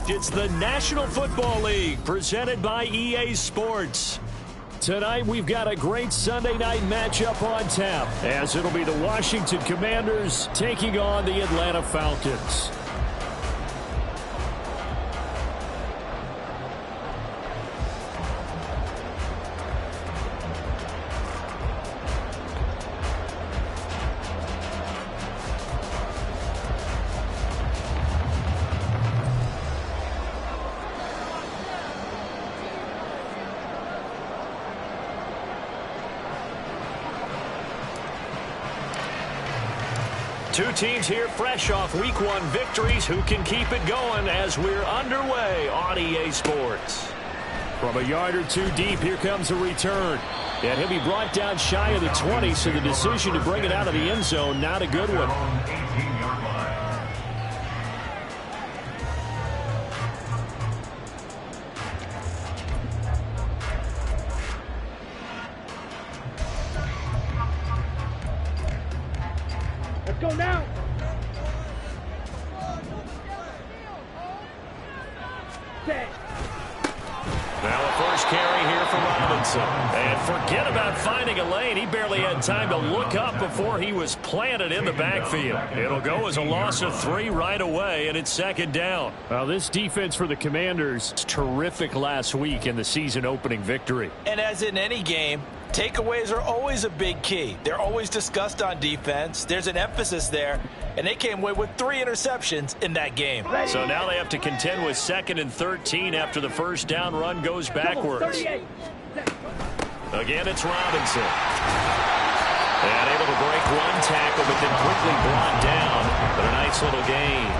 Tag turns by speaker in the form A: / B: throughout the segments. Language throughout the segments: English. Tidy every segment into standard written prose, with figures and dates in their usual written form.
A: It's the National Football League presented by EA Sports. Tonight we've got a great Sunday night matchup on tap, as it'll be the Washington Commanders taking on the Atlanta Falcons. Two teams here fresh off Week 1 victories who can keep it going as we're underway on EA Sports. From a yard or two deep, here comes a return. And he'll be brought down shy of the 20, so the decision to bring it out of the end zone, not a good one.
B: Let's go now.
A: Now a first carry here for Robinson. And forget about finding a lane. He barely had time to look up before he was planted in the backfield. It'll go as a loss of 3 right away, and it's second down. Well, this defense for the Commanders was terrific last week in the season-opening victory.
C: And as in any game, takeaways are always a big key. They're always discussed on defense. There's an emphasis there, and they came away with 3 interceptions in that game.
A: So now they have to contend with 2nd and 13 after the first down run goes backwards. Again, it's Robinson. And able to break one tackle, but then quickly brought down. But a nice little gain.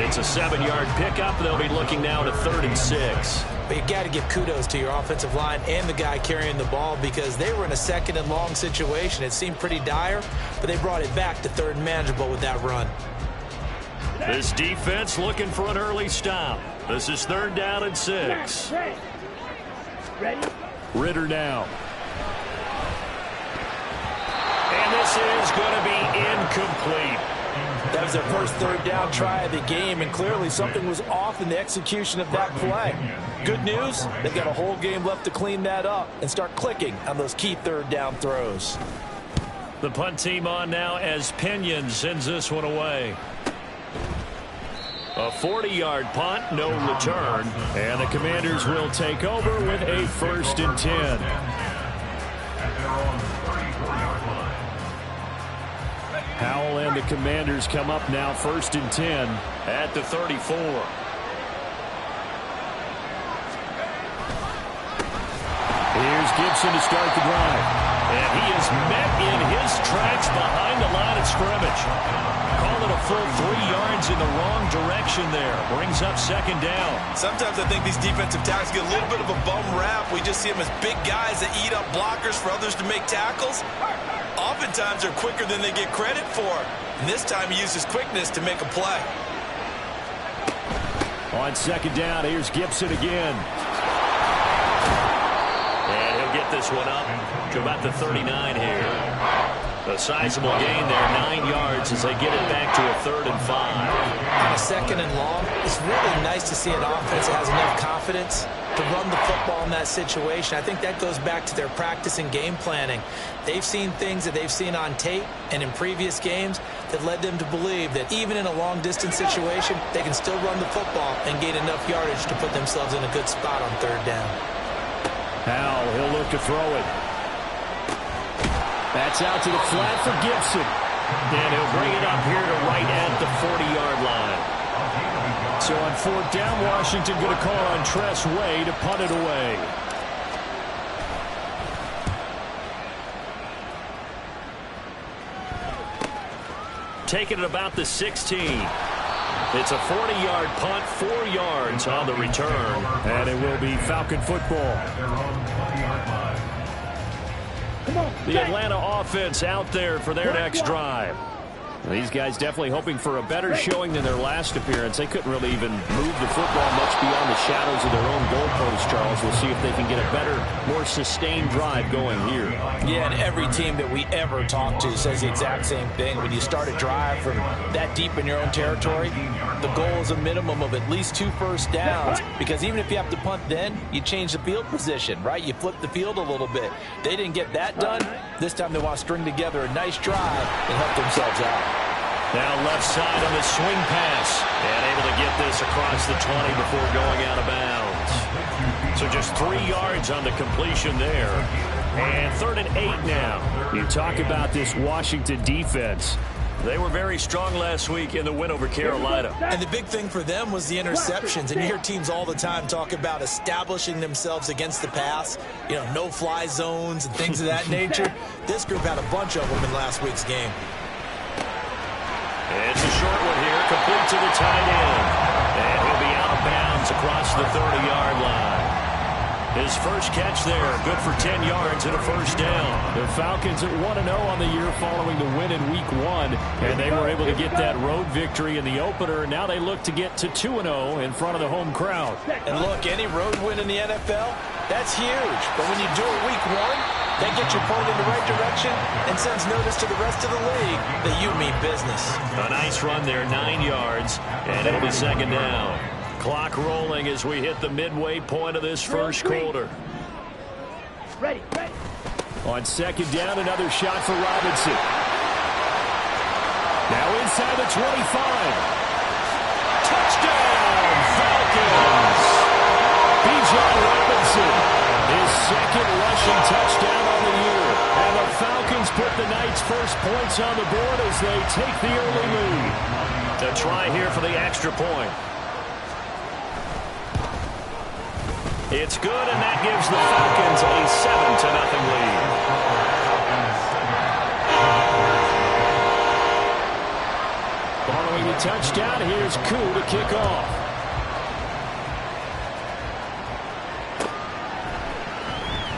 A: It's a 7-yard pickup. They'll be looking now to 3rd and 6.
C: But you got to give kudos to your offensive line and the guy carrying the ball, because they were in a 2nd and long situation. It seemed pretty dire, but they brought it back to 3rd and manageable with that run.
A: This defense looking for an early stop. This is 3rd down and 6.
B: Ready?
A: Ritter now. And this is going to be incomplete.
C: That was their first 3rd down try of the game, and clearly something was off in the execution of that play. Good news, they've got a whole game left to clean that up and start clicking on those key 3rd down throws.
A: The punt team on now as Pinion sends this one away. A 40-yard punt, no return, and the Commanders will take over with a 1st and 10. Howell and the Commanders come up now 1st and 10 at the 34. Here's Gibson to start the drive. And he is met in his tracks behind the line of scrimmage. Call it a full 3 yards in the wrong direction there. Brings up 2nd down.
C: Sometimes I think these defensive tackles get a little bit of a bum rap. We just see them as big guys that eat up blockers for others to make tackles. Oftentimes they're quicker than they get credit for. And this time he used his quickness to make a play.
A: On 2nd down, here's Gibson again. And he'll get this one up to about the 39 here. A sizable gain there, 9 yards as they get it back to a 3rd and 5.
C: On a 2nd and long, it's really nice to see an offense that has enough confidence to run the football in that situation. I think that goes back to their practice and game planning. They've seen things that they've seen on tape and in previous games that led them to believe that even in a long-distance situation, they can still run the football and gain enough yardage to put themselves in a good spot on 3rd down.
A: Howell, he'll look to throw it. That's out to the flat for Gibson. And he'll bring it up here to right at the 40-yard line. So on 4th down, Washington going to call on Tress Way to punt it away. taken at about the 16. It's a 40-yard punt, 4 yards on the return.
D: And it will be Falcon football.
A: The Atlanta offense out there for their next drive. These guys definitely hoping for a better showing than their last appearance. They couldn't really even move the football much beyond the shadows of their own goalpost, Charles. We'll see if they can get a better, more sustained drive going here.
C: Yeah, and every team that we ever talk to says the exact same thing. When you start a drive from that deep in your own territory, the goal is a minimum of at least 2 first downs, because even if you have to punt then, you change the field position, right? You flip the field a little bit. They didn't get that done. This time they want to string together a nice drive and help themselves out.
A: Now left side on the swing pass. And able to get this across the 20 before going out of bounds. So just 3 yards on the completion there. And 3rd and 8 now.
D: You talk about this Washington defense.
A: They were very strong last week in the win over Carolina.
C: And the big thing for them was the interceptions. And you hear teams all the time talk about establishing themselves against the pass. You know, no-fly zones and things of that nature. This group had a bunch of them in last week's game.
A: It's a short one here, complete to the tight end. And he'll be out of bounds across the 30-yard line. His first catch there, good for 10 yards and a first down.
D: The Falcons at 1-0 on the year following the win in Week 1, and they were able to get that road victory in the opener. Now they look to get to 2-0 in front of the home crowd.
C: And look, any road win in the NFL, that's huge. But when you do it Week 1, that gets you pointed in the right direction and sends notice to the rest of the league that you mean business.
A: A nice run there, 9 yards, and it'll be second down. Clock rolling as we hit the midway point of this first quarter.
B: Ready.
D: On second down, another shot for Robinson. Now inside the 25. Touchdown, Falcons! Bijan Robinson, his second rushing touchdown on the year. And the Falcons put the Knights' first points on the board as they take the early lead.
A: A try here for the extra point. It's good, and that gives the Falcons a 7-0 lead.
D: Following the touchdown, here's Koo to kick off.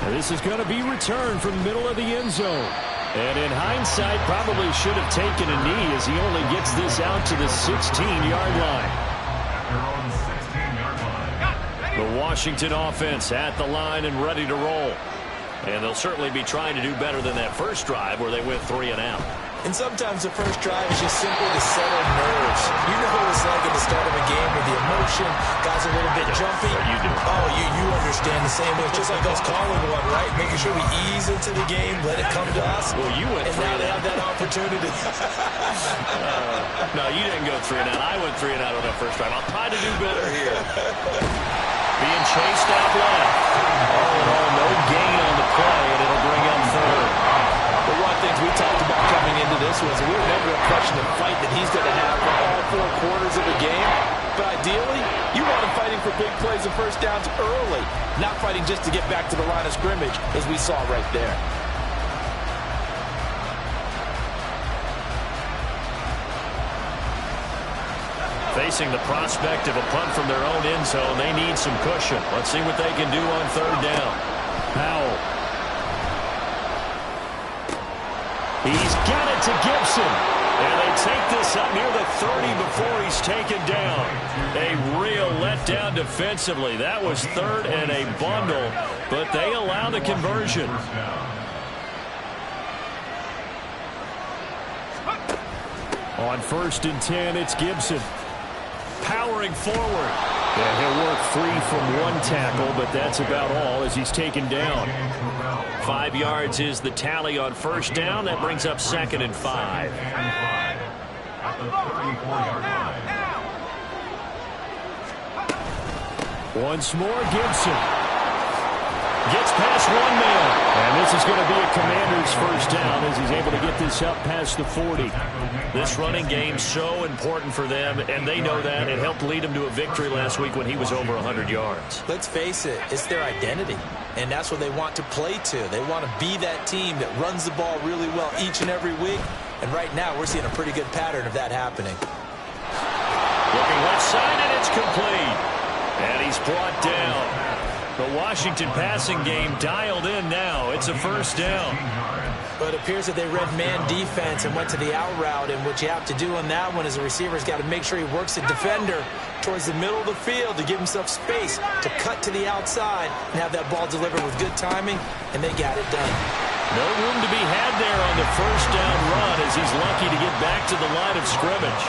D: And this is going to be returned from the middle of the end zone. And in hindsight, probably should have taken a knee as he only gets this out to the 16-yard line. The Washington offense at the line and ready to roll. And they'll certainly be trying to do better than that first drive where they went 3 and out.
C: And sometimes the first drive is just simply to settle nerves. You know what it's like at the start of a game with the emotion, guys a little bit jumpy.
A: You do.
C: Oh, you understand the same way. It's just like us calling one, right? Making sure we ease into the game, let it come to us.
A: Well, you went
C: and
A: 3
C: now
A: and
C: they
A: out.
C: have that opportunity.
A: No, you didn't go 3 and out. I went 3 and out on that first drive. I'll try to do better here. Being chased out left. All in all, no gain on the play, and it'll bring up 3rd.
C: But one of the things we talked about coming into this was we were never a question of fight that he's going to have for all 4 quarters of the game. But ideally, you want him fighting for big plays and first downs early, not fighting just to get back to the line of scrimmage, as we saw right there.
A: Facing the prospect of a punt from their own end zone, they need some cushion. Let's see what they can do on 3rd down.
D: Powell. He's got it to Gibson.
A: And they take this up near the 30 before he's taken down. A real letdown defensively. That was 3rd and a bundle, but they allow the conversion.
D: On 1st and 10, it's Gibson.
A: Powering forward.
D: Yeah, he'll work free from 1 tackle, but that's about all as he's taken down.
A: 5 yards is the tally on 1st down. That brings up 2nd and 5.
D: Once more, Gibson. Gets past 1 man. And this is going to be a Commander's first down as he's able to get this up past the 40.
A: This running game so important for them, and they know that. It helped lead them to a victory last week when he was over 100 yards.
C: Let's face it, it's their identity, and that's what they want to play to. They want to be that team that runs the ball really well each and every week, And right now, we're seeing a pretty good pattern of that happening.
A: Looking left side, and it's complete. And he's brought down. The Washington passing game dialed in now. It's a first down.
C: But it appears that they read man defense and went to the out route, and what you have to do on that one is the receiver's got to make sure he works the defender towards the middle of the field to give himself space to cut to the outside and have that ball delivered with good timing, and they got it done.
A: No room to be had there on the first down run as he's lucky to get back to the line of scrimmage.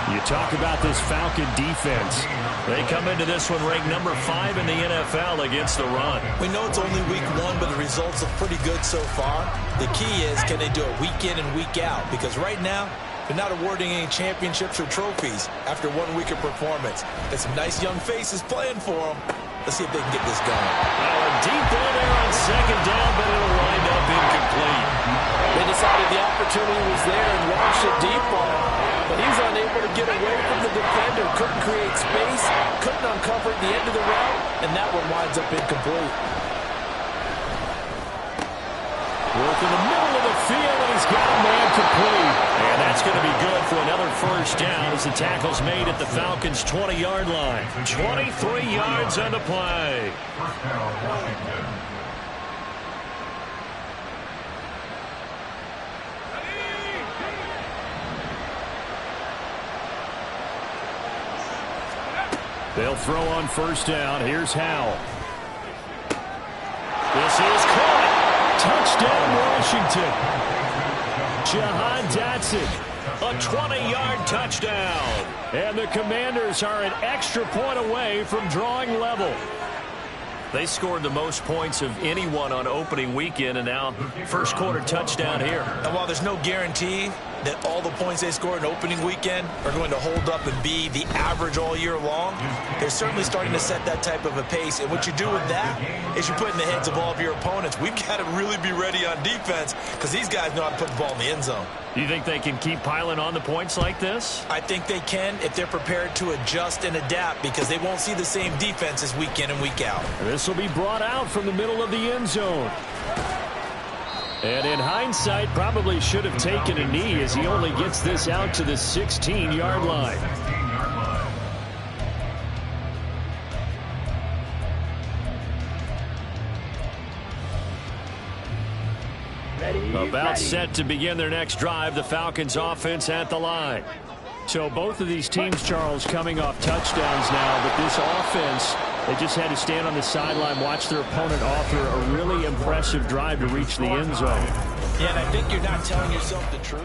D: You talk about this Falcon defense.
A: They come into this one ranked number 5 in the NFL against the run.
C: We know it's only week 1, but the results look pretty good so far. The key is, can they do it week in and week out? Because right now, they're not awarding any championships or trophies after 1 week of performance. Got some nice young faces playing for them. Let's see if they can get this going.
A: A deep ball there on second down, but it'll wind up incomplete.
E: They decided the opportunity was there and launched a deep ball, but he's unable to get away from the defender. Couldn't create space, couldn't uncover at the end of the route, and that one winds up incomplete.
A: Work in the middle of the field, and he's got a man complete. And that's going to be good for another first down as the tackle's made at the Falcons' 20-yard line. 23 yards on the play.
D: They'll throw on first down. Here's Howell.
A: This is caught.
D: Touchdown, Washington.
A: Jahan Dotson, a 20-yard touchdown.
D: And the Commanders are an extra point away from drawing level.
A: They scored the most points of anyone on opening weekend, and now first quarter touchdown here.
C: And while there's no guarantee that all the points they score in opening weekend are going to hold up and be the average all year long, they're certainly starting to set that type of a pace. And what you do with that is you put in the heads of all of your opponents, we've got to really be ready on defense because these guys know how to put the ball in the end zone.
A: You think they can keep piling on the points like this?
C: I think they can if they're prepared to adjust and adapt because they won't see the same defenses week in and week out.
D: This will be brought out from the middle of the end zone. And in hindsight, probably should have taken a knee as he only gets this out to the 16-yard line. About set to begin their next drive, the Falcons offense at the line. So both of these teams, Charles, coming off touchdowns now, but this offense, they just had to stand on the sideline, watch their opponent offer a really impressive drive to reach the end zone.
C: Yeah, and I think you're not telling yourself the truth.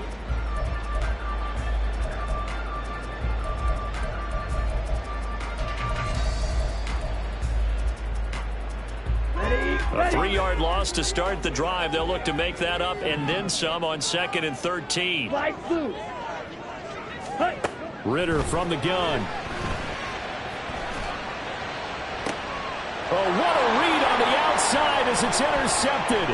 A: A 3-yard loss to start the drive. They'll look to make that up and then some on 2nd and 13.
D: Ritter from the gun. Oh, what a read on the outside as it's intercepted.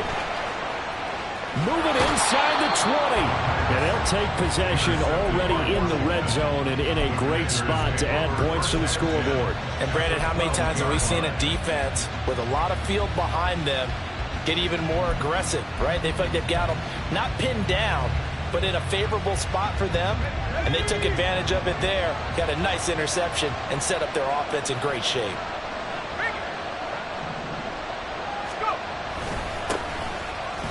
D: Moving inside the 20. And they'll take possession already in the red zone and in a great spot to add points to the scoreboard.
C: And Brandon, how many times have we seen a defense with a lot of field behind them get even more aggressive, right? They feel like they've got them not pinned down, but in a favorable spot for them, and they took advantage of it there. Got a nice interception and set up their offense in great shape.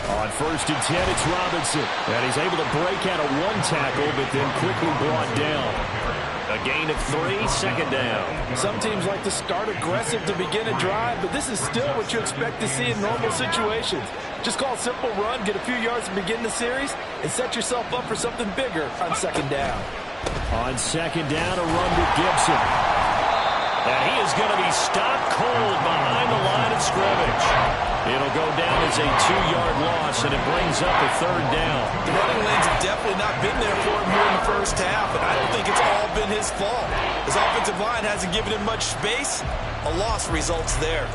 D: On 1st and 10, it's Robinson. And he's able to break out of one tackle, but then quickly brought down.
A: A gain of 3, 2nd down.
E: Some teams like to start aggressive to begin a drive, but this is still what you expect to see in normal situations. Just call a simple run, get a few yards to begin the series, and set yourself up for something bigger on 2nd down.
D: On 2nd down, a run to Gibson.
A: And he is going to be stopped cold behind the line of scrimmage. It'll go down as a 2-yard loss, and it brings up a 3rd down.
C: The running lanes have definitely not been there for him here in the first half, and I don't think it's all been his fault. His offensive line hasn't given him much space. A loss results there.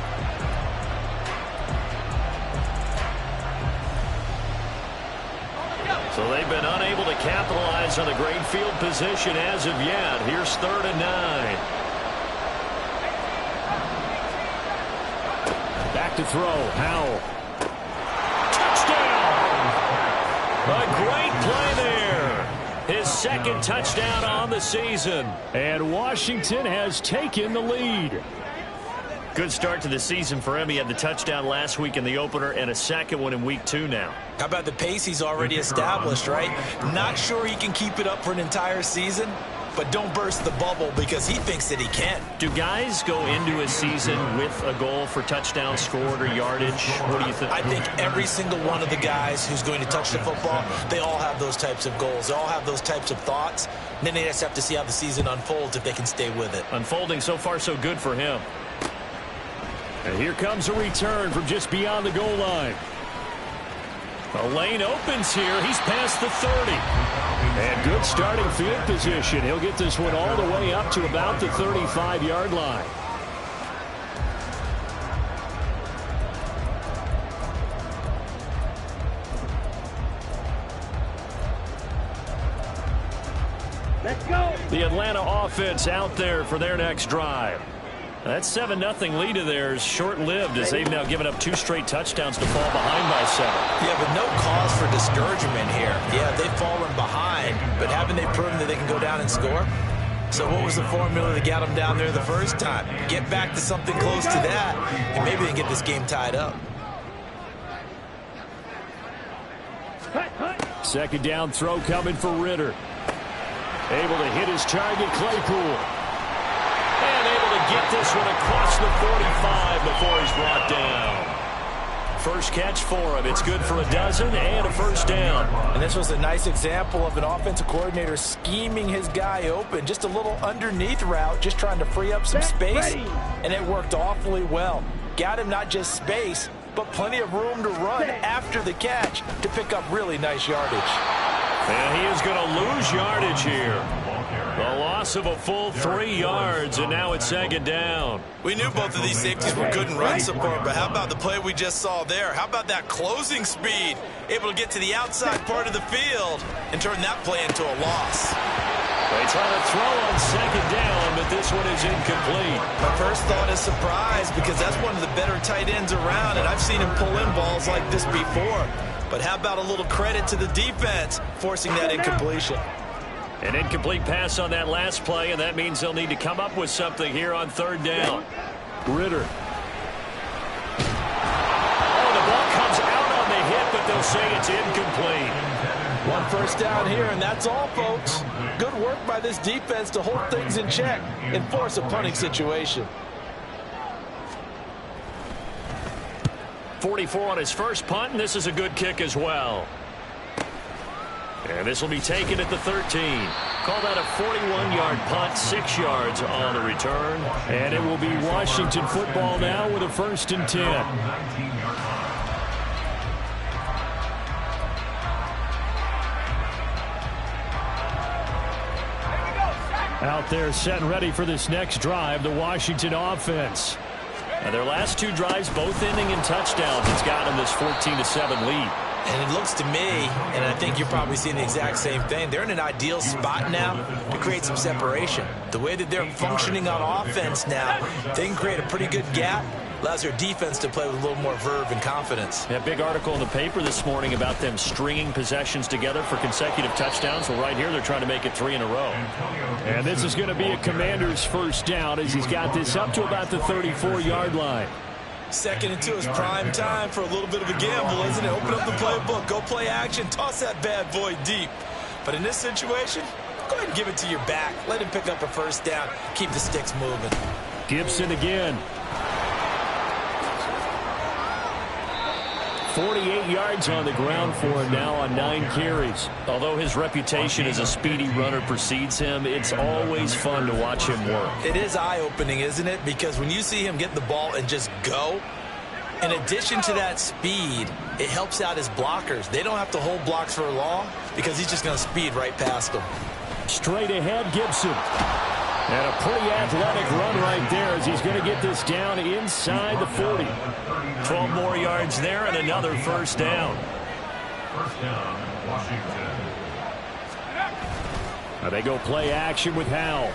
A: So they've been unable to capitalize on the great field position as of yet. Here's 3rd and 9.
D: Back to throw, Howell.
A: Touchdown! A great play there. second touchdown on the season.
D: And Washington has taken the lead.
A: Good start to the season for him. He had the touchdown last week in the opener and a second one in week 2 now.
C: How about the pace he's already established, right? Not sure he can keep it up for an entire season, but don't burst the bubble because he thinks that he can.
A: Do guys go into a season with a goal for touchdowns scored or yardage? What do you think?
C: I think every single one of the guys who's going to touch the football, they all have those types of goals. They all have those types of thoughts. And then they just have to see how the season unfolds if they can stay with it.
A: Unfolding so far so good for him.
D: And here comes a return from just beyond the goal line.
A: The lane opens here. He's past the 30.
D: And good starting field position. He'll get this one all the way up to about the 35-yard line.
B: Let's go.
A: The Atlanta offense out there for their next drive. That 7-0 lead of theirs short-lived as they've now given up 2 straight touchdowns to fall behind by 7.
C: Yeah, but no cause for discouragement here. Yeah, they've fallen behind, but haven't they proven that they can go down and score? So what was the formula that got them down there the first time? Get back to something close to that, and maybe they can get this game tied up.
D: Second down throw coming for Ritter. Able to hit his target, Claypool.
A: And able to get this one across the 45 before he's brought down. First catch for him. It's good for a dozen and a first down.
E: And this was a nice example of an offensive coordinator scheming his guy open. Just a little underneath route, just trying to free up some space. And it worked awfully well. Got him not just space, but plenty of room to run after the catch to pick up really nice yardage.
A: And he is going to lose yardage here. The loss of a full 3 yards, and now it's second down.
C: We knew both of these safeties were good in run support, but how about the play we just saw there? How about that closing speed? Able to get to the outside part of the field and turn that play into a loss.
A: They try to throw on second down, but this one is incomplete.
C: My first thought is surprise because that's one of the better tight ends around, and I've seen him pull in balls like this before. But how about a little credit to the defense forcing that incompletion?
A: An incomplete pass on that last play, and that means they'll need to come up with something here on third down.
D: Ritter.
A: Oh, the ball comes out on the hit, but they'll say it's incomplete.
E: One first down here, and that's all, folks. Good work by this defense to hold things in check and force a punting situation.
A: 44 on his first punt, and this is a good kick as well. And this will be taken at the 13. Call that a 41-yard punt, 6 yards on the return.
D: And it will be Washington football now with a 1st and 10. Out there set and ready for this next drive, the Washington offense.
A: Now their last 2 drives, both ending in touchdowns. It's got them this 14-7 lead.
C: And it looks to me, and I think you're probably seeing the exact same thing, they're in an ideal spot now to create some separation. The way that they're functioning on offense now, they can create a pretty good gap. Allows their defense to play with a little more verve and confidence.
A: A big article in the paper this morning about them stringing possessions together for consecutive touchdowns. Well, right here, they're trying to make it 3 in a row.
D: And this is going to be a Commander's first down as he's got this up to about the 34-yard line.
C: 2nd and 2 is prime time for a little bit of a gamble, isn't it? Open up the playbook, go play action, toss that bad boy deep. But in this situation, go ahead and give it to your back. Let him pick up a first down. Keep the sticks moving.
D: Gibson again. 48 yards on the ground for him now on 9 carries.
A: Although his reputation as a speedy runner precedes him, it's always fun to watch him work.
C: It is eye-opening, isn't it? Because when you see him get the ball and just go, in addition to that speed, it helps out his blockers. They don't have to hold blocks for long because he's just going to speed right past them.
D: Straight ahead, Gibson. And a pretty athletic run right there as he's going to get this down inside the 40.
A: 12 more yards there and another first down.
D: Now they go play action with Howell.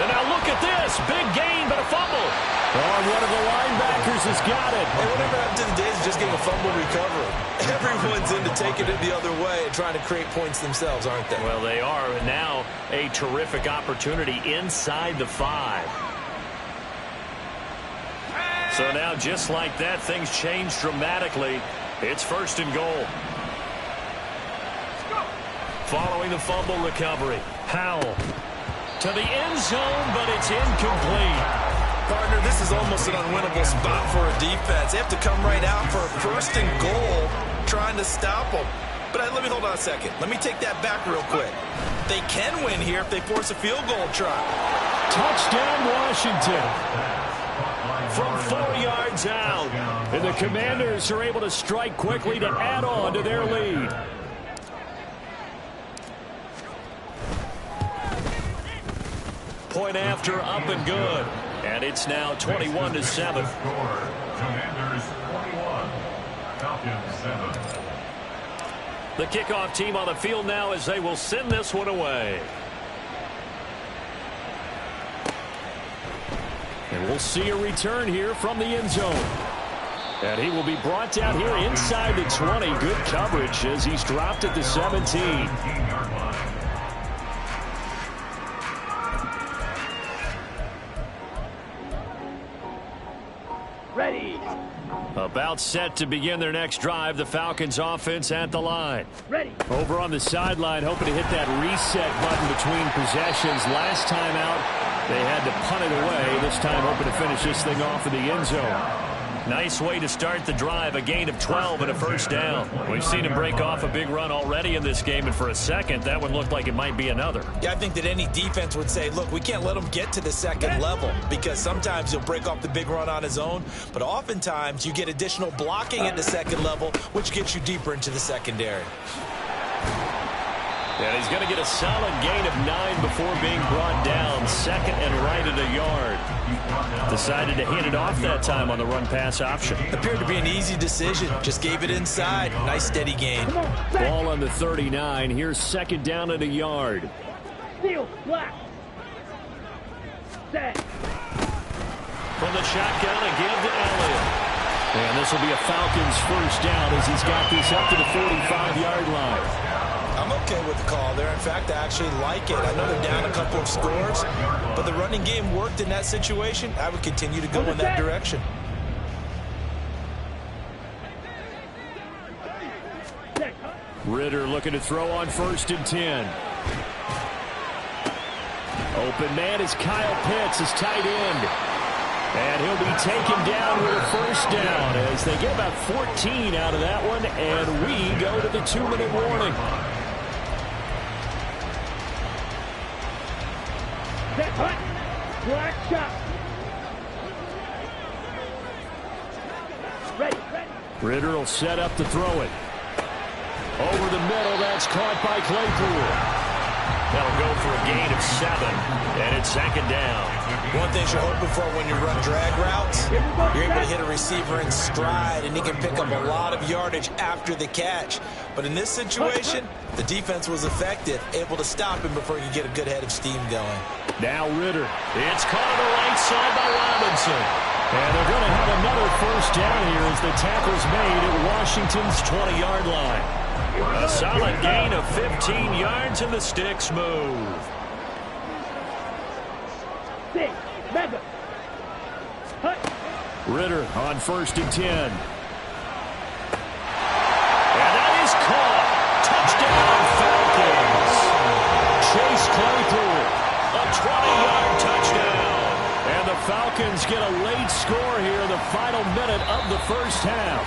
A: And now look at this. Big gain, but a fumble.
D: Oh, one of the linebackers has got it.
C: Hey, whatever happened to the days of just getting a fumble recovery? Everyone's into taking it the other way and trying to create points themselves, aren't they?
A: Well, they are. And now a terrific opportunity inside the 5. So now, just like that, things change dramatically. It's 1st and goal. Following the fumble recovery, Howell to the end zone, but it's incomplete.
C: Partner, this is almost an unwinnable spot for a defense. They have to come right out for a 1st and goal, trying to stop them. But let me hold on a second. Let me take that back real quick. They can win here if they force a field goal try.
D: Touchdown, Washington.
A: From 4 yards out.
D: And the Commanders are able to strike quickly to add on to their lead.
A: Point after, up and good. And it's now 21-7.
F: Commanders 21, Falcons 7.
A: The kickoff team on the field now as they will send this one away.
D: And we'll see a return here from the end zone. And he will be brought down here inside the 20. Good coverage as he's dropped at the 17.
B: Ready.
A: About set to begin their next drive. The Falcons offense at the line.
B: Ready.
D: Over on the sideline, hoping to hit that reset button between possessions. Last time out, they had to punt it away. This time hoping to finish this thing off in the end zone.
A: Nice way to start the drive. A gain of 12 and a 1st down. We've seen him break off a big run already in this game, and for a second, that one looked like it might be another.
C: Yeah, I think that any defense would say, look, we can't let him get to the 2nd level, because sometimes he'll break off the big run on his own, but oftentimes you get additional blocking at the 2nd level, which gets you deeper into the secondary.
A: And he's going to get a solid gain of 9 before being brought down. 2nd and right at a yard. Decided to hand it off that time on the run-pass option.
C: Appeared to be an easy decision. Just gave it inside. Nice steady gain.
D: Ball on the 39. Here's 2nd down at a yard.
B: Steal. Black. Set.
A: From the shotgun, a give to Elliott.
D: And this will be a Falcons 1st down as he's got this up to the 45-yard line.
C: I'm okay with the call there. In fact, I actually like it. I know they're down a couple of scores, but the running game worked in that situation. I would continue to go in that direction.
D: Ritter looking to throw on 1st and 10. Open man is Kyle Pitts, his tight end. And he'll be taken down with a 1st down as they get about 14 out of that one, and we go to the 2-minute warning.
B: Set. Hut. Black shot. Ready.
D: Ritter will set up to throw it. Over the middle, that's caught by Claypool.
A: That'll go for a gain of 7, and it's 2nd down.
C: One thing you're hoping for when you run drag routes, you're able to hit a receiver in stride, and he can pick up a lot of yardage after the catch. But in this situation, the defense was effective, able to stop him before he could get a good head of steam going.
D: Now Ritter.
A: It's caught on the right side by Robinson.
D: And they're going to have another 1st down here as the tackle's made at Washington's 20-yard line.
A: A solid gain of 15 yards, and the sticks move.
B: 6. Mega. Hut.
D: Ritter on 1st and 10.
A: And that is caught. Touchdown, Falcons.
D: Chase Claypool.
A: A 20-yard touchdown.
D: And the Falcons get a late score here in the final minute of the 1st half.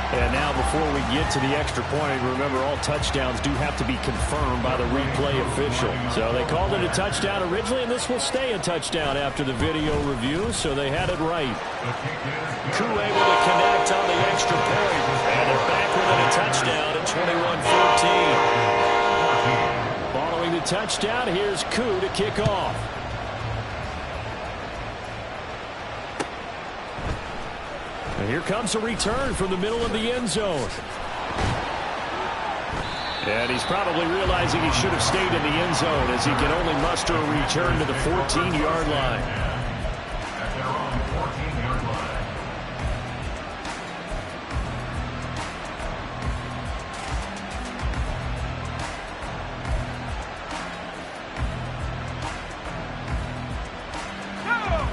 D: And now before we get to the extra point, remember all touchdowns do have to be confirmed by the replay official. So they called it a touchdown originally, and this will stay a touchdown after the video review, so they had it right.
A: Koo able to connect on the extra point, and they're back within a touchdown at 21-14.
D: Following the touchdown, here's Koo to kick off. And here comes a return from the middle of the end zone.
A: And he's probably realizing he should have stayed in the end zone as he can only muster a return to the 14-yard line.
F: At their own 14-yard line.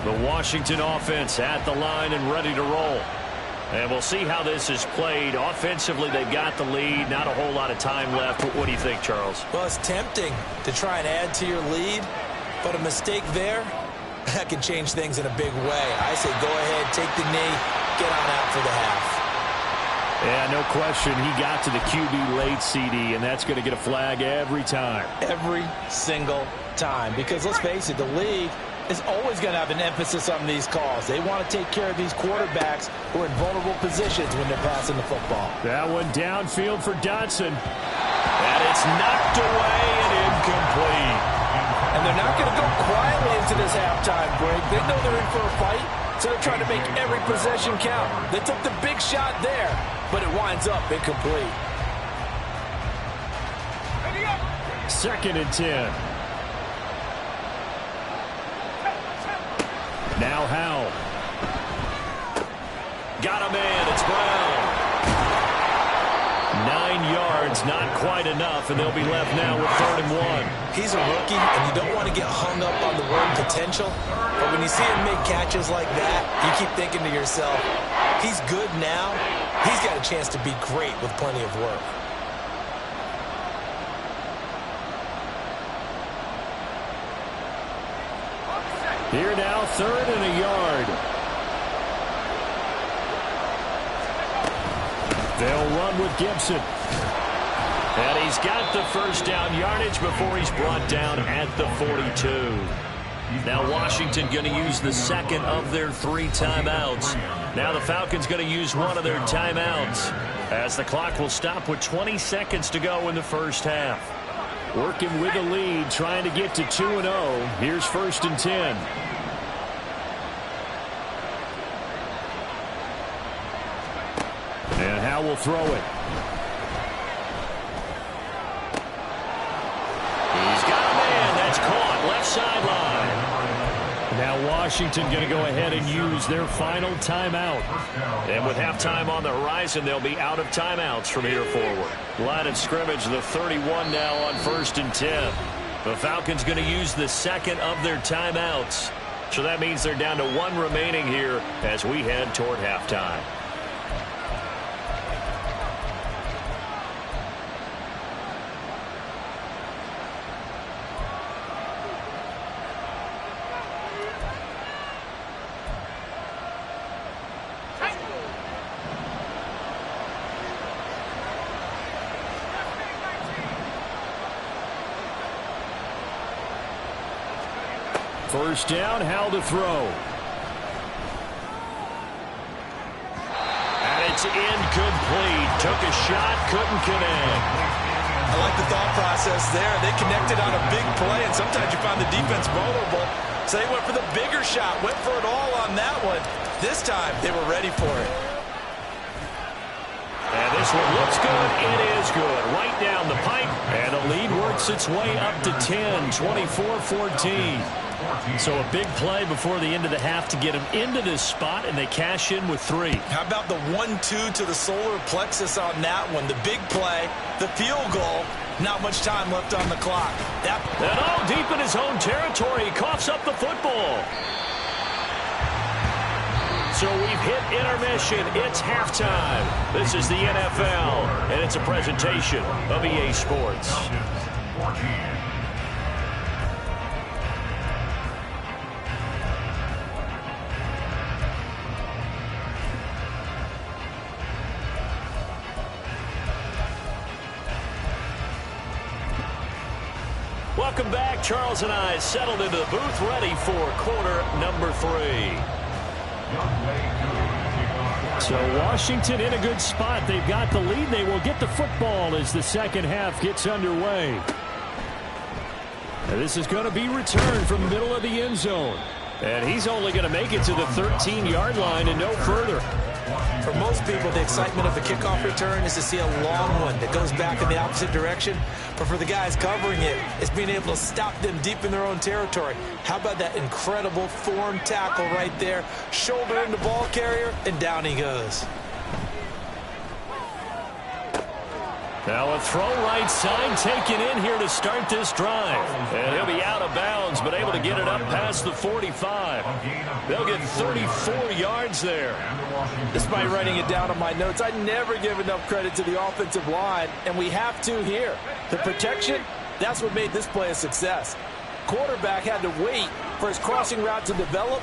A: The Washington offense at the line and ready to roll. And we'll see how this is played. Offensively, they've got the lead. Not a whole lot of time left. What do you think, Charles?
C: Well, it's tempting to try and add to your lead, but a mistake there, that can change things in a big way. I say go ahead, take the knee, get on out for the half.
A: Yeah, no question. He got to the QB late, CD, and that's going to get a flag every time.
C: Every single time. Because let's face it, the league is always going to have an emphasis on these calls. They want to take care of these quarterbacks who are in vulnerable positions when they're passing the football.
A: That one downfield for Dotson. And it's knocked away and incomplete.
E: And they're not going to go quietly into this halftime break. They know they're in for a fight, so they're trying to make every possession count. They took the big shot there, but it winds up incomplete.
A: 2nd and 10. Now Howell. Got a man. It's Brown. 9 yards, not quite enough, and they'll be left now with 3rd and 1.
C: He's a rookie, and you don't want to get hung up on the word potential. But when you see him make catches like that, you keep thinking to yourself, he's good now. He's got a chance to be great with plenty of work.
A: Here now, 3rd and a yard. They'll run with Gibson. And he's got the first down yardage before he's brought down at the 42. Now Washington going to use the 2nd of their 3 timeouts. Now the Falcons going to use one of their timeouts as the clock will stop with 20 seconds to go in the first half. Working with the lead, trying to get to 2-0. Here's 1st and 10. And Howell will throw it. He's got a man. That's caught. Left sideline. Now Washington going to go ahead and use their final timeout. And with halftime on the horizon, they'll be out of timeouts from here forward. Line of scrimmage, the 31 now on 1st and 10. The Falcons going to use the 2nd of their timeouts. So that means they're down to 1 remaining here as we head toward halftime. First down, Howell to throw. And it's incomplete. Took a shot, couldn't connect.
C: I like the thought process there. They connected on a big play, and sometimes you find the defense vulnerable. So they went for the bigger shot, went for it all on that one. This time, they were ready for it.
A: And this one looks good. It is good. Right down the pipe. And the lead works its way up to 10, 24-14. So a big play before the end of the half to get them into this spot, and they cash in with 3.
C: How about the 1-2 to the solar plexus on that one? The big play, the field goal, not much time left on the clock.
A: And all deep in his own territory, he coughs up the football. So we've hit intermission. It's halftime. This is the NFL, and it's a presentation of EA Sports. Welcome back. Charles and I settled into the booth, ready for quarter number 3. So Washington in a good spot. They've got the lead. They will get the football as the second half gets underway. And this is going to be returned from the middle of the end zone. And he's only going to make it to the 13-yard line and no further.
C: For most people, the excitement of a kickoff return is to see a long one that goes back in the opposite direction. But for the guys covering it, it's being able to stop them deep in their own territory. How about that incredible form tackle right there? Shoulder in the ball carrier, and down he goes.
A: Now a throw right side taken in here to start this drive. And he'll be out of bounds, but able to get it up past the 45. They'll get 34 yards there.
E: Despite writing it down on my notes, I never give enough credit to the offensive line, and we have to here. The protection, that's what made this play a success. Quarterback had to wait for his crossing route to develop,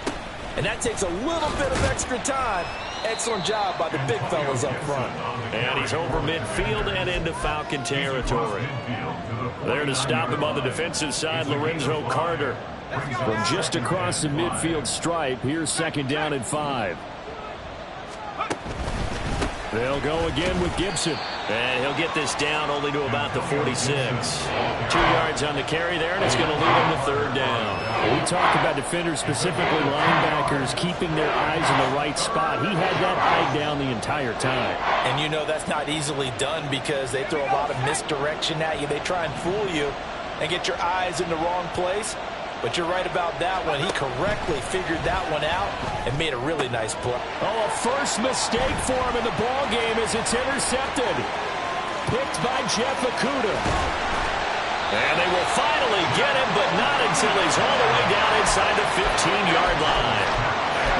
E: and that takes a little bit of extra time. Excellent job by the big fellas up front.
A: And he's over midfield and into Falcon territory. There to stop him on the defensive side, Lorenzo Carter.
D: From just across the midfield stripe, here's 2nd down and 5.
A: They'll go again with Gibson. And he'll get this down only to about the 46. 2 yards on the carry there, and it's going to lead him to 3rd down.
D: We talk about defenders, specifically linebackers, keeping their eyes in the right spot. He had that eye down the entire time.
E: And you know that's not easily done because they throw a lot of misdirection at you. They try and fool you and get your eyes in the wrong place. But you're right about that one. He correctly figured that one out and made a really nice play.
D: Oh, a first mistake for him in the ball game as it's intercepted. Picked by Jeff Okudah.
A: And they will finally get him, but not until he's all the way down inside the 15-yard line.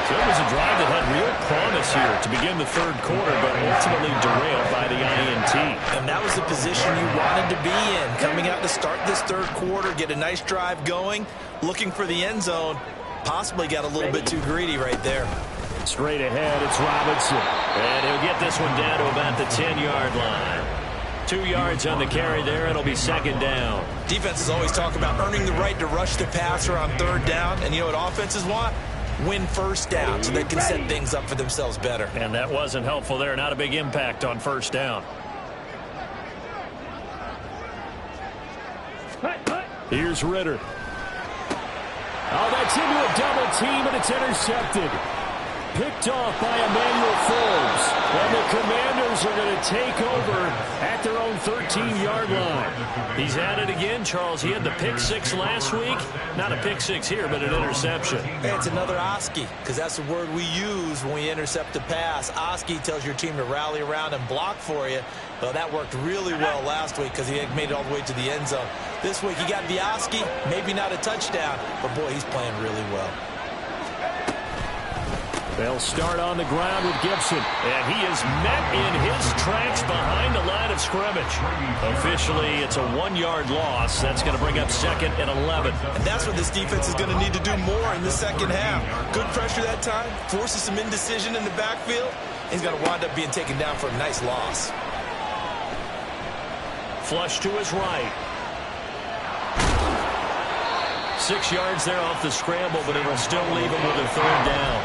A: So it was a drive that had real promise here to begin the 3rd quarter, but ultimately derailed by the INT.
C: And that was the position you wanted to be in. Coming out to start this 3rd quarter, get a nice drive going, looking for the end zone. Possibly got a little bit too greedy right there.
A: Straight ahead, it's Robinson. And he'll get this one down to about the 10-yard line. 2 yards on the carry there, and it'll be 2nd down.
C: Defenses always talk about earning the right to rush the passer on 3rd down. And you know what offenses want? Win 1st down so they can set things up for themselves better.
A: And that wasn't helpful there. Not a big impact on 1st down.
D: Here's Ritter. Oh, that's into a double team, and it's intercepted. Picked off by Emmanuel Forbes. And the Commanders are going to take over at their own 13-yard line.
A: He's at it again, Charles. He had the pick 6 last week. Not a pick 6 here, but an interception.
C: Hey, it's another Oski, because that's the word we use when we intercept a pass. Oski tells your team to rally around and block for you. Well, that worked really well last week because he made it all the way to the end zone. This week he got the Oski, maybe not a touchdown, but boy, he's playing really well.
A: They'll start on the ground with Gibson. And he is met in his tracks behind the line of scrimmage. Officially, it's a 1-yard loss. That's going to bring up 2nd and 11.
C: And that's what this defense is going to need to do more in the 2nd half. Good pressure that time. Forces some indecision in the backfield. He's going to wind up being taken down for a nice loss.
A: Flush to his right. 6 yards there off the scramble, but it will still leave him with a 3rd down.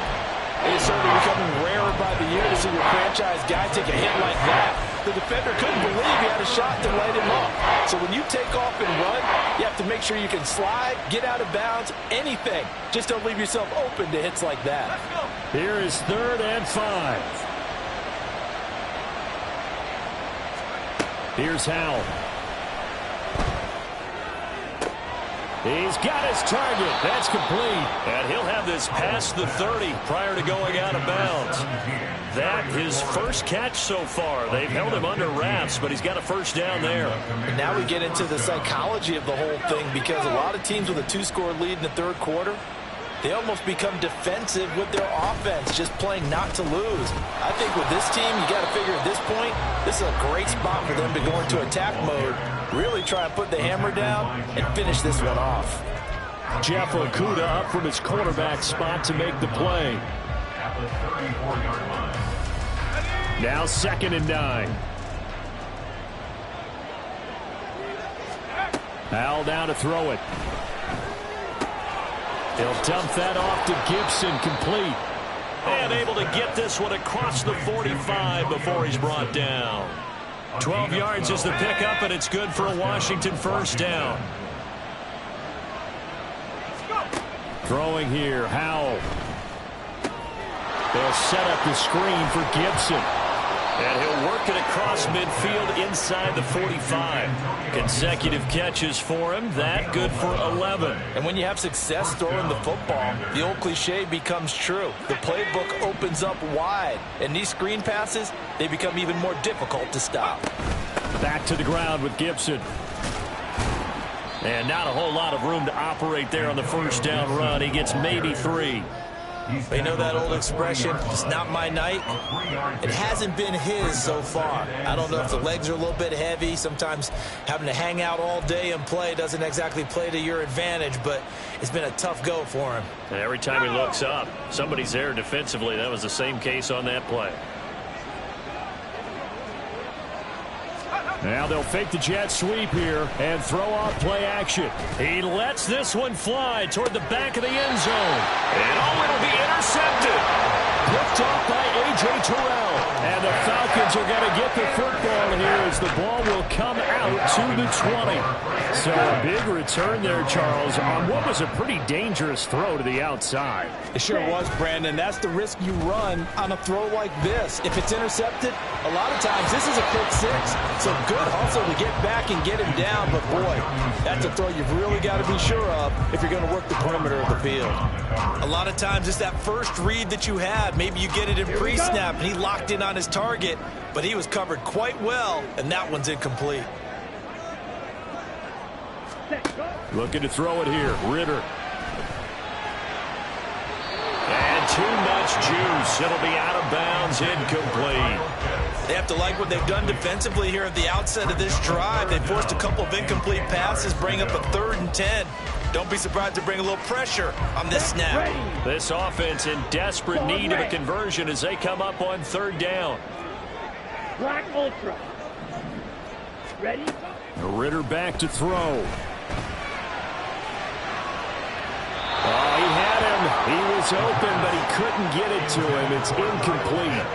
E: It's certainly becoming rarer by the year to see your franchise guy take a hit like that. The defender couldn't believe he had a shot to light him up. So when you take off and run, you have to make sure you can slide, get out of bounds, anything. Just don't leave yourself open to hits like that.
D: Here is 3rd and 5. Here's Howell. He's got his target. That's complete.
A: And he'll have this past the 30 prior to going out of bounds. That his first catch so far. They've held him under wraps, but he's got a 1st down there.
E: And now we get into the psychology of the whole thing because a lot of teams with a 2-score lead in the 3rd quarter, they almost become defensive with their offense, just playing not to lose. I think with this team, you got to figure at this point, this is a great spot for them to go into attack mode, really try and put the hammer down and finish this one off.
D: Jeff Okudah up from his quarterback spot to make the play. Now 2nd and 9. Howell down to throw it. He'll dump that off to Gibson, complete.
A: And able to get this one across the 45 before he's brought down. 12 yards is the pickup, and it's good for a Washington 1st down. Throwing here, Howell. They'll set up the screen for Gibson. And he'll work it across midfield inside the 45. Consecutive catches for him. That good for 11.
E: And when you have success throwing the football, the old cliche becomes true. The playbook opens up wide. And these screen passes, they become even more difficult to stop.
A: Back to the ground with Gibson. And not a whole lot of room to operate there on the first down run. He gets maybe 3.
C: You know that old expression, it's not my night? It hasn't been his so far. I don't know if the legs are a little bit heavy. Sometimes having to hang out all day and play doesn't exactly play to your advantage, but it's been a tough go for him.
A: And every time he looks up, somebody's there defensively. That was the same case on that play. Now they'll fake the jet sweep here and throw off play action. He lets this one fly toward the back of the end zone. And it'll be intercepted. Picked off by A.J. Terrell. And the Falcons are going to get the football here as the ball will come out to the 20. So a big return there, Charles, on what was a pretty dangerous throw to the outside.
E: It sure was, Brandon. That's the risk you run on a throw like this. If it's intercepted, a lot of times this is a pick six. So good hustle to get back and get him down. But, boy, that's a throw you've really got to be sure of if you're going to work the perimeter of the field.
C: A lot of times it's that first read that you have. Maybe you get it in pre-snap, and he locked in on his target, but he was covered quite well, and that one's incomplete.
A: Looking to throw it here. Ritter. And too much juice. It'll be out of bounds, incomplete.
C: They have to like what they've done defensively here at the outset of this drive. They forced a couple of incomplete passes, bring up a 3rd and 10. Don't be surprised to bring a little pressure on this snap.
A: This offense in desperate need of a conversion as they come up on 3rd down.
B: Black Ultra. Ready?
A: Ritter back to throw. Oh, he had him. He was open, but he couldn't get it to him. It's incomplete.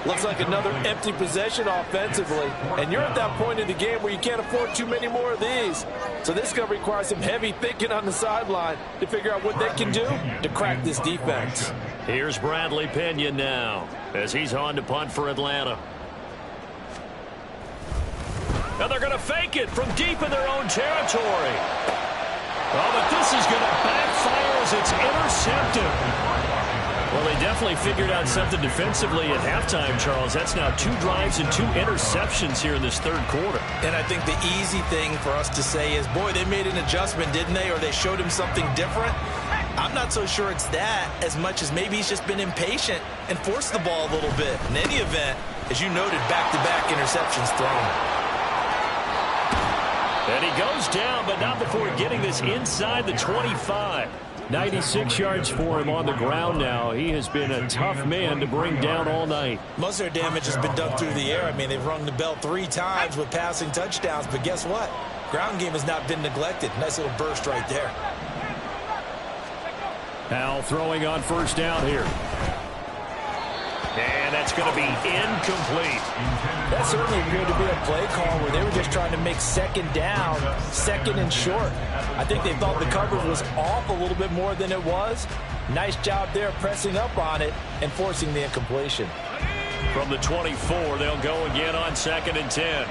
E: Looks like another empty possession offensively. And you're at that point in the game where you can't afford too many more of these. So this is going to require some heavy thinking on the sideline to figure out what they can do to crack this defense.
A: Here's Bradley Pinion now as he's on to punt for Atlanta. Now they're going to fake it from deep in their own territory. Oh, but this is going to backfire as it's intercepted. Well, they definitely figured out something defensively at halftime, Charles. That's now 2 drives and 2 interceptions here in this 3rd quarter.
C: And I think the easy thing for us to say is, boy, they made an adjustment, didn't they? Or they showed him something different. I'm not so sure it's that as much as maybe he's just been impatient and forced the ball a little bit. In any event, as you noted, back-to-back interceptions thrown.
A: And he goes down, but not before getting this inside the 25. 96 yards for him on the ground now. He has been a tough man to bring down all night.
C: Most of their damage has been done through the air. I mean, they've rung the bell 3 times with passing touchdowns, but guess what? Ground game has not been neglected. Nice little burst right there.
A: Now throwing on 1st down here. And that's going to be incomplete.
E: That certainly appeared to be a play call where they were just trying to make 2nd down, 2nd and short. I think they thought the coverage was off a little bit more than it was. Nice job there pressing up on it and forcing the incompletion.
A: From the 24, they'll go again on 2nd and 10.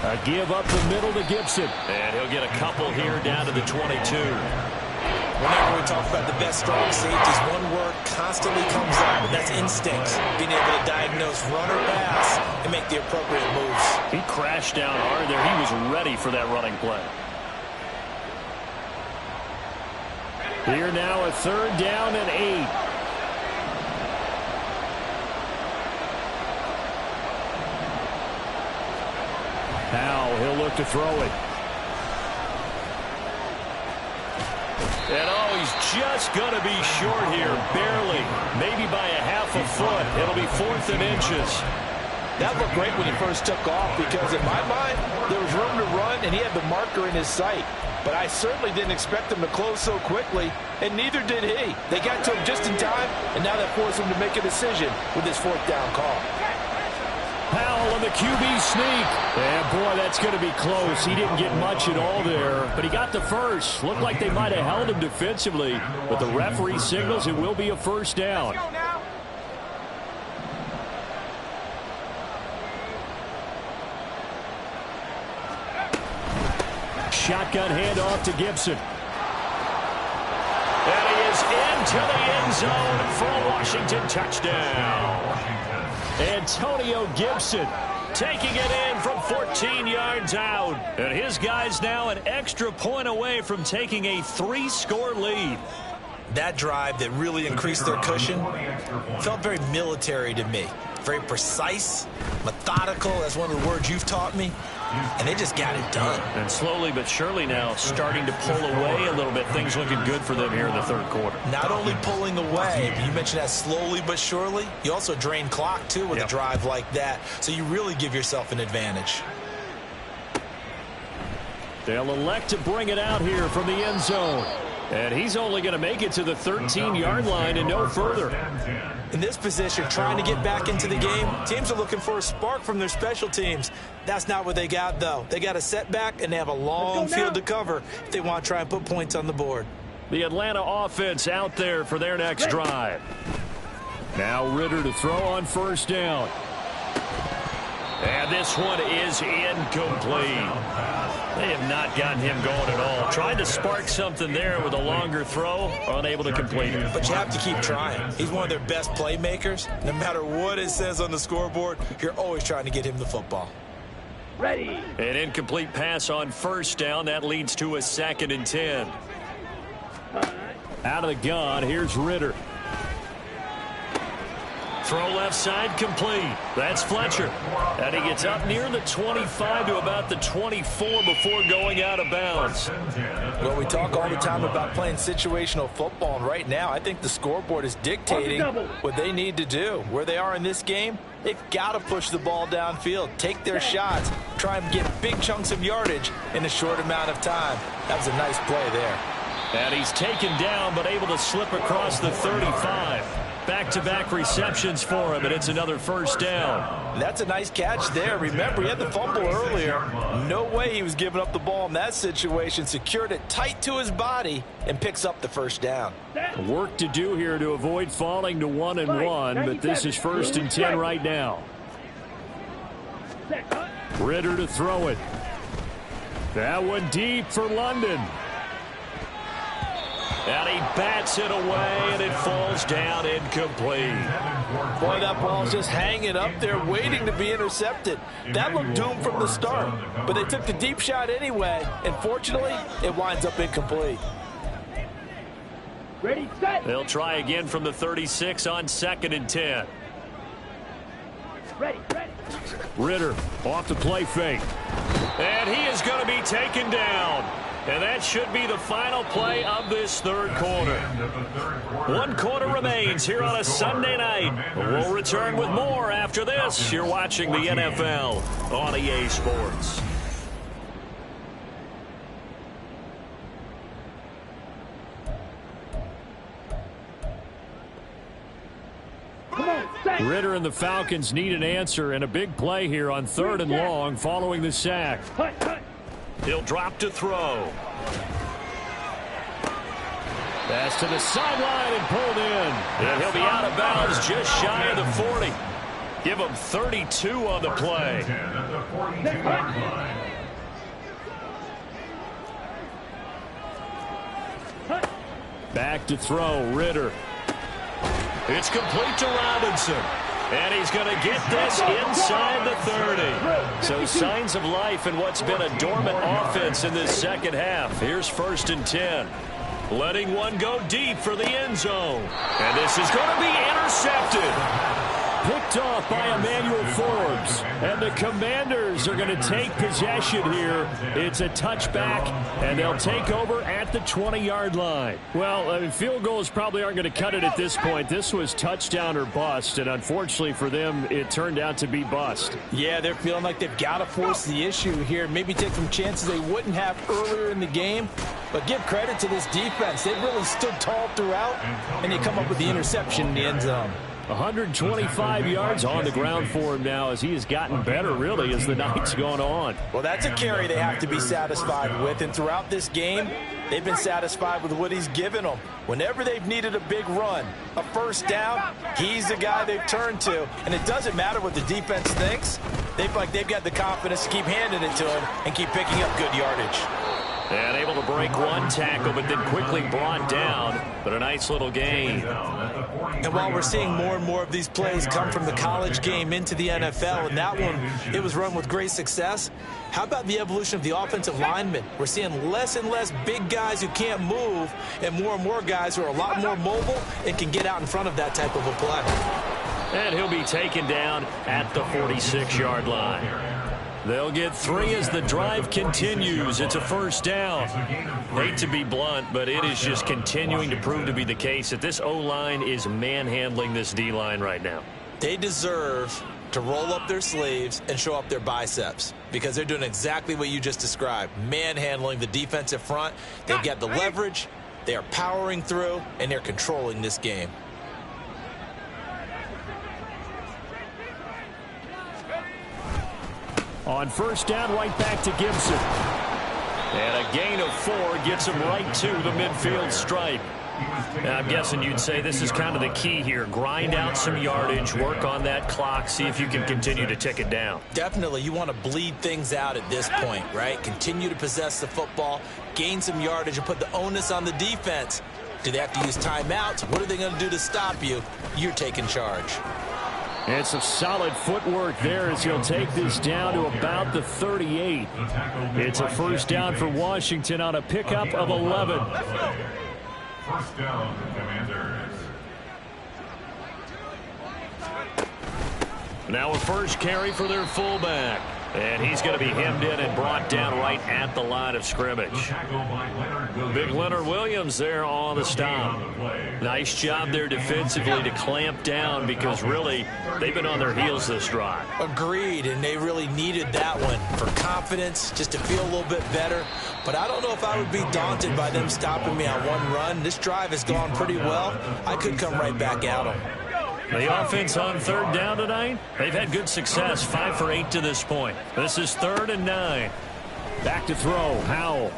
A: A give up the middle to Gibson. And he'll get a couple here down to the 22.
C: Whenever we talk about the best strong safeties, one word constantly comes up, and that's instincts. Being able to diagnose run or pass and make the appropriate moves.
A: He crashed down hard there. He was ready for that running play. Here now a 3rd down and 8. Now he'll look to throw it. And oh, he's just going to be short here, barely, maybe by a half a foot. It'll be 4th and inches.
E: That looked great when he first took off because in my mind, there was room to run and he had the marker in his sight. But I certainly didn't expect him to close so quickly, and neither did he. They got to him just in time, and now that forced him to make a decision with his 4th down call.
A: Powell in the
D: QB sneak. And, boy, that's going to be close. He didn't get much at all there, but he got the first. Looked like they might have held him defensively, but the referee signals it will be a first down. Shotgun handoff to Gibson.
A: And he is into the end zone for a Washington touchdown.
D: Antonio Gibson
A: taking it in from 14 yards out. And his guys now an extra point away from taking a 3-score lead.
C: That drive that really increased their cushion felt very military to me. Very precise, methodical, that's one of the words you've taught me. And they just got it done.
A: And slowly but surely now starting to pull away a little bit. Things looking good for them here in the third quarter.
C: Not only pulling away, but you mentioned that slowly but surely. You also drain clock, too, with a drive like that. So you really give yourself an advantage.
D: They'll elect to bring it out here from the end zone. And he's only going to make it to the 13-yard line and no further.
C: In this position, trying to get back into the game, teams are looking for a spark from their special teams. That's not what they got, though. They got a setback, and they have a long field to cover if they want to try and put points on the board.
A: The Atlanta offense out there for their next drive.
D: Now Ritter to throw on first down.
A: And this one is incomplete. They have not gotten him going at all. Tried to spark something there with a longer throw, unable to complete it.
C: But you have to keep trying. He's one of their best playmakers. No matter what it says on the scoreboard, you're always trying to get him the football.
B: Ready.
A: An incomplete pass on first down. That leads to a 2nd and 10.
D: Out of the gun, here's Ritter.
A: Throw left side complete. That's Fletcher. And he gets up near the 25 to about the 24 before going out of bounds.
E: Well, we talk all the time about playing situational football, and right now I think the scoreboard is dictating what they need to do. Where they are in this game, they've got to push the ball downfield, take their shots, try and get big chunks of yardage in a short amount of time. That was a nice play there.
A: And he's taken down but able to slip across the 35. Back-to-back receptions for him, and it's another first down.
E: That's a nice catch there. Remember, he had the fumble earlier. No way he was giving up the ball in that situation. Secured it tight to his body and picks up the first down.
D: Work to do here to avoid falling to 1-1, but this is 1st and 10 right now. Ritter to throw it. That one deep for London.
A: And he bats it away, and it falls down incomplete.
E: Boy, that ball's just hanging up there, waiting to be intercepted. That looked doomed from the start, but they took the deep shot anyway, and fortunately, it winds up incomplete.
B: Ready, set.
A: They'll try again from the 36 on 2nd and 10.
B: Ready.
D: Ritter off the play fake.
A: And he is going to be taken down. And that should be the final play of this third quarter. 1 quarter remains here on a Sunday night. We'll return with more after this. You're watching the NFL on EA Sports.
D: Ritter and the Falcons need an answer and a big play here on 3rd and long following the sack.
A: He'll drop to throw.
D: Pass to the sideline and pulled in.
A: And he'll be out of bounds just shy of the 40. Give him 32 on the play.
D: Back to throw, Ritter.
A: It's complete to Robinson. And he's going to get this inside the 30. So signs of life in what's been a dormant offense in this second half. Here's 1st and 10. Letting one go deep for the end zone. And this is going to be intercepted.
D: Picked off by Emmanuel Forbes. And the Commanders are going to take possession here. It's a touchback, and they'll take over at the 20-yard line. Well, field goals probably aren't going to cut it at this point. This was touchdown or bust, and unfortunately for them, it turned out to be bust.
E: Yeah, they're feeling like they've got to force the issue here. Maybe take some chances they wouldn't have earlier in the game. But give credit to this defense. They've really stood tall throughout, and they come up with the interception in the end zone.
D: 125 yards on the ground for him now as he has gotten better, really, as the night's gone on.
C: Well, that's a carry they have to be satisfied with, and throughout this game, they've been satisfied with what he's given them. Whenever they've needed a big run, a first down, he's the guy they've turned to, and it doesn't matter what the defense thinks. They've got the confidence to keep handing it to him and keep picking up good yardage.
A: And able to break one tackle, but then quickly brought down. But a nice little gain.
C: And while we're seeing more and more of these plays come from the college game into the NFL, and that one, it was run with great success, how about the evolution of the offensive linemen? We're seeing less and less big guys who can't move and more guys who are a lot more mobile and can get out in front of that type of a play.
A: And he'll be taken down at the 46-yard line. They'll get 3 as the drive continues. It's a first down. Hate to be blunt, but it is just continuing to prove to be the case that this O-line is manhandling this D-line right now.
C: They deserve to roll up their sleeves and show up their biceps because they're doing exactly what you just described, manhandling the defensive front. They've got the leverage, they are powering through, and they're controlling this game.
D: On first down, right back to Gibson.
A: And a gain of 4 gets him right to the midfield stripe. Now, I'm guessing you'd say this is kind of the key here. Grind out some yardage, work on that clock, see if you can continue to tick it down.
C: Definitely, you want to bleed things out at this point, right? Continue to possess the football, gain some yardage, and put the onus on the defense. Do they have to use timeouts? What are they going to do to stop you? You're taking charge.
D: And some solid footwork there as he'll take this down to about the 38. It's a first down for Washington on a pickup of 11.
F: First down, Commanders.
A: Now a first carry for their fullback. And he's going to be hemmed in and brought down right at the line of scrimmage. Big Leonard Williams there on the stop. Nice job there defensively to clamp down because really they've been on their heels this drive.
C: Agreed, and they really needed that one for confidence, just to feel a little bit better. But I don't know if I would be daunted by them stopping me on one run. This drive has gone pretty well. I could come right back at them.
A: The offense on third down tonight, they've had good success, 5 for 8 to this point. This is 3rd and 9.
D: Back to throw, Howell.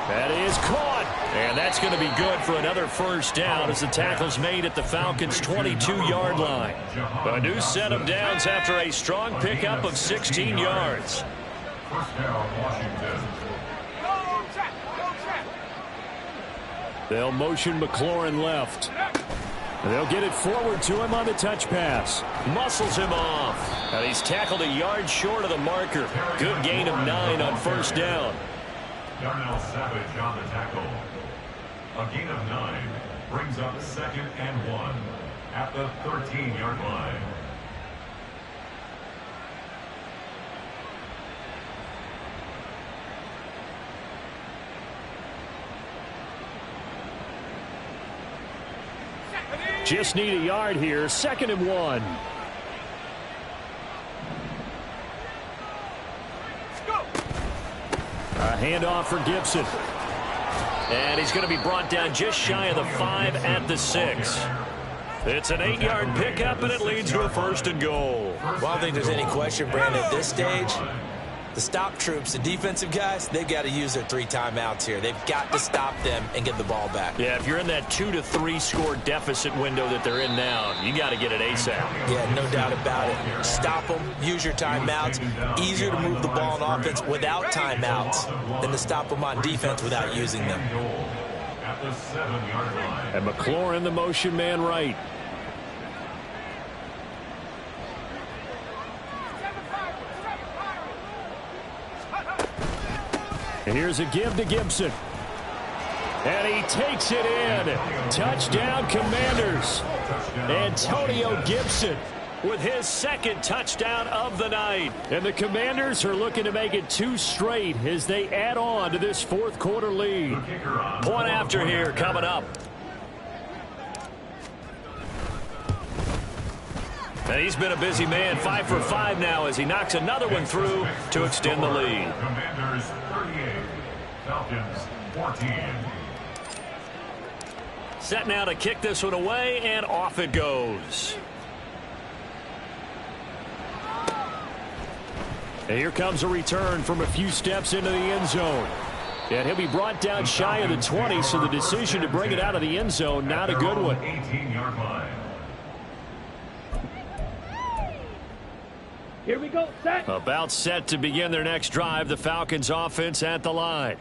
D: That is caught.
A: And that's going to be good for another first down as the tackle's made at the Falcons' 22-yard line. A new set of downs after a strong pickup of 16 yards.
F: First down, Washington.
D: They'll motion McLaurin left. They'll get it forward to him on the touch pass.
A: Muscles him off. And he's tackled a yard short of the marker. Good gain of 9 on first down.
F: Darnell Savage on the tackle. A gain of 9 brings up 2nd and 1 at the 13-yard line.
D: Just need a yard here. 2nd and 1. A handoff for Gibson.
A: And he's going to be brought down just shy of the 5 at the 6. It's an 8-yard pickup, and it leads to a 1st and goal.
C: Well, I don't think there's any question, Brandon, at this stage. The stop troops, the defensive guys, they've got to use their 3 timeouts here. They've got to stop them and get the ball back.
A: Yeah, if you're in that 2 to 3 score deficit window that they're in now, you got to get it ASAP.
C: Yeah, no doubt about it. Stop them, use your timeouts. Easier to move the ball on offense without timeouts than to stop them on defense without using them.
F: At the 7-yard line.
D: And McLaurin, the motion man right. And here's a give to Gibson. And he takes it in. Touchdown, Commanders. Antonio Gibson with his 2nd touchdown of the night. And the Commanders are looking to make it 2 straight as they add on to this 4th quarter lead.
A: Point after here coming up. And he's been a busy man, 5 for 5 now as he knocks another one through to extend the lead.
F: Commanders 38, Falcons 14.
A: set now to kick this one away, and off it goes. And here comes a return from a few steps into the end zone. And he'll be brought down shy of the 20, so the decision to bring it out of the end zone, not a good one.
F: 18-yard line.
B: Here we go, set.
A: About set to begin their next drive, the Falcons offense at the line.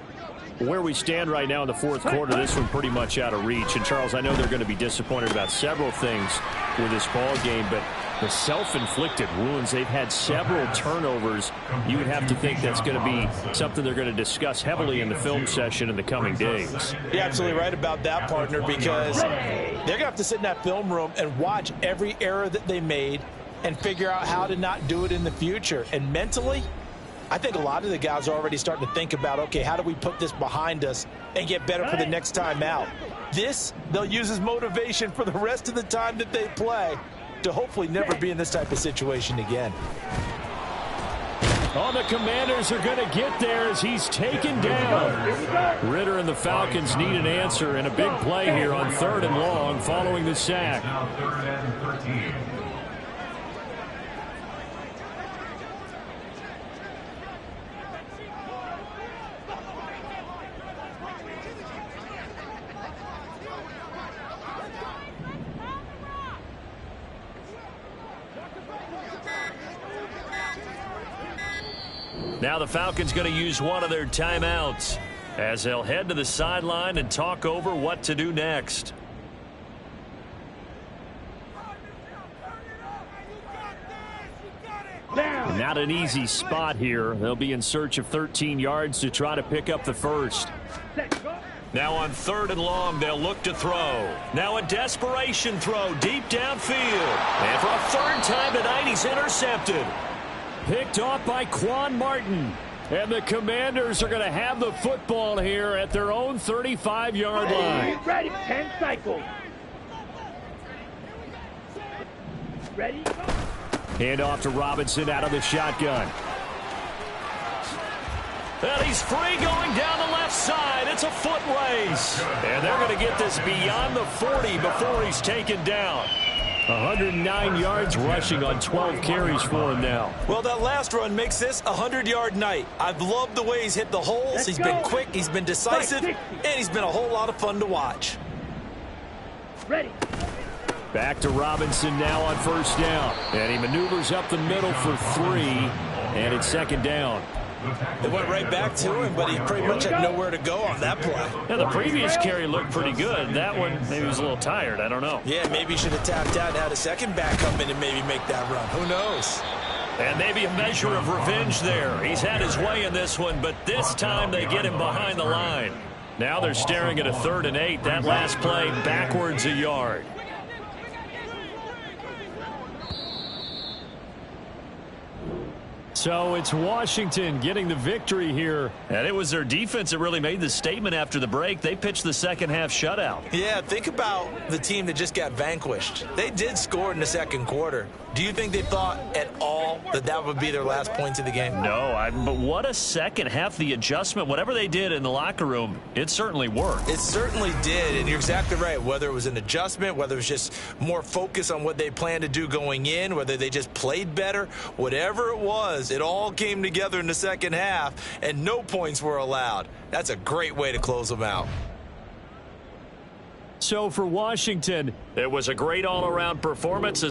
A: Where we stand right now in the fourth quarter, this one pretty much out of reach. And, Charles, I know they're going to be disappointed about several things with this ball game, but the self-inflicted wounds, they've had several turnovers. You would have to think that's going to be something they're going to discuss heavily in the film session in the coming days.
C: You're absolutely right about that, partner, because they're going to have to sit in that film room and watch every error that they made and figure out how to not do it in the future. And mentally, I think a lot of the guys are already starting to think about, okay, how do we put this behind us and get better for the next time out? This, they'll use as motivation for the rest of the time that they play to hopefully never be in this type of situation again.
A: Oh, the Commanders are going to get there as he's taken down. Ritter and the Falcons need an answer, and a big play here on 3rd and long following the sack.
F: Now 3rd and 13.
A: Now the Falcons going to use one of their timeouts as they'll head to the sideline and talk over what to do next. Not an easy spot here. They'll be in search of 13 yards to try to pick up the first. Now on 3rd and long, they'll look to throw. Now a desperation throw deep downfield. And for a 3rd time tonight, he's intercepted. Picked off by Quan Martin. And the Commanders are going to have the football here at their own 35-yard line.
B: Ready, 10 cycles. Ready, go.
A: Hand off to Robinson out of the shotgun. And he's free going down the left side. It's a foot race. And they're going to get this beyond the 40 before he's taken down. 109 yards rushing on 12 carries for him now.
C: Well, that last run makes this a 100-yard night. I've loved the way he's hit the holes. He's been quick, he's been decisive, and he's been a whole lot of fun to watch.
B: Ready.
A: Back to Robinson now on 1st down. And he maneuvers up the middle for 3, and it's 2nd down.
C: It went right back to him, but he pretty much had nowhere to go on that play.
A: Yeah, the previous carry looked pretty good. That one, maybe he was a little tired. I don't know.
C: Yeah, maybe he should have tapped out and had a second back come in and maybe make that run. Who knows?
A: And maybe a measure of revenge there. He's had his way in this one, but this time they get him behind the line. Now they're staring at a 3rd and 8. That last play backwards a yard. So it's Washington getting the victory here. And it was their defense that really made the statement after the break. They pitched the second half shutout.
C: Yeah, think about the team that just got vanquished. They did score in the 2nd quarter. Do you think they thought at all that that would be their last points of the game?
A: No, but what a second half. The adjustment, whatever they did in the locker room, it certainly worked.
C: It certainly did, and you're exactly right. Whether it was an adjustment, whether it was just more focus on what they planned to do going in, whether they just played better, whatever it was, it all came together in the 2nd half, and no points were allowed. That's a great way to close them out.
A: So for Washington, it was a great all-around performance,